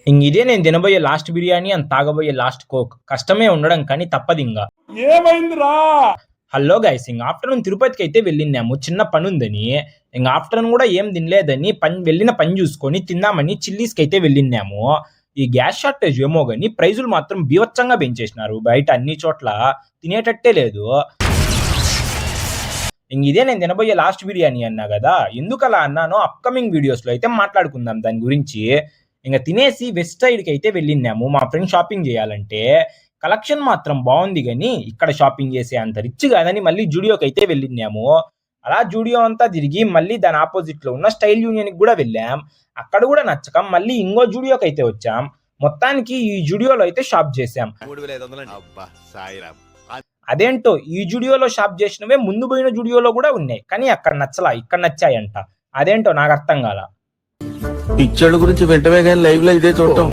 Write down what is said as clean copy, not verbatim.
ఇదే నేను తినబోయే లాస్ట్ బిర్యానీ అండ్ తాగబోయే లాస్ట్ కోక్. కష్టమే ఉండడం కానీ తప్పదింగా. ఏమైందిరా? హలో గైస్, ఆఫ్టర్నూన్ తిరుపతికి అయితే వెళ్ళినాము. చిన్న పని ఉందని. ఆఫ్టర్నూన్ కూడా ఏం తినలేదని వెళ్ళిన పని చూసుకొని తిందామని చిల్లీస్కి అయితే వెళ్ళినాము. ఈ గ్యాస్ షార్టేజ్ ఏమో గానీ ప్రైజులు మాత్రం బీభత్సంగా పెంచేసినారు. బయట అన్ని చోట్ల తినేటట్టే లేదు. ఇదే నేను తినబోయే లాస్ట్ బిర్యానీ అన్నా కదా. ఎందుకు అలా అన్నానో అప్కమింగ్ వీడియోస్లో అయితే మాట్లాడుకుందాం దాని గురించి. తినేసి వెస్ట్ సైడ్కి అయితే వెళ్ళినాము మా ఫ్రెండ్ షాపింగ్ చేయాలంటే. కలెక్షన్ మాత్రం బాగుంది కానీ ఇక్కడ షాపింగ్ చేసే అంత రిచ్ కాదని మళ్ళీ జూడియోకి అయితే వెళ్ళినాము. అలా జూడియో అంతా తిరిగి మళ్ళీ దాని ఆపోజిట్ లో ఉన్న స్టైల్ యూనియన్కి కూడా వెళ్ళాం. అక్కడ కూడా నచ్చక మళ్ళీ ఇంకో జూడియోకి అయితే వచ్చాం. మొత్తానికి ఈ జూడియోలో అయితే షాప్ చేసాం. అదేంటో ఈ జూడియోలో షాప్ చేసినవే ముందు పోయిన జూడియోలో కూడా ఉన్నాయి, కానీ అక్కడ నచ్చలా, ఇక్కడ నచ్చాయంట. అదేంటో నాకు అర్థం కాల. పిక్చర్ల గురించి వెంటనే కానీ లైవ్ లో ఇదే చూడటం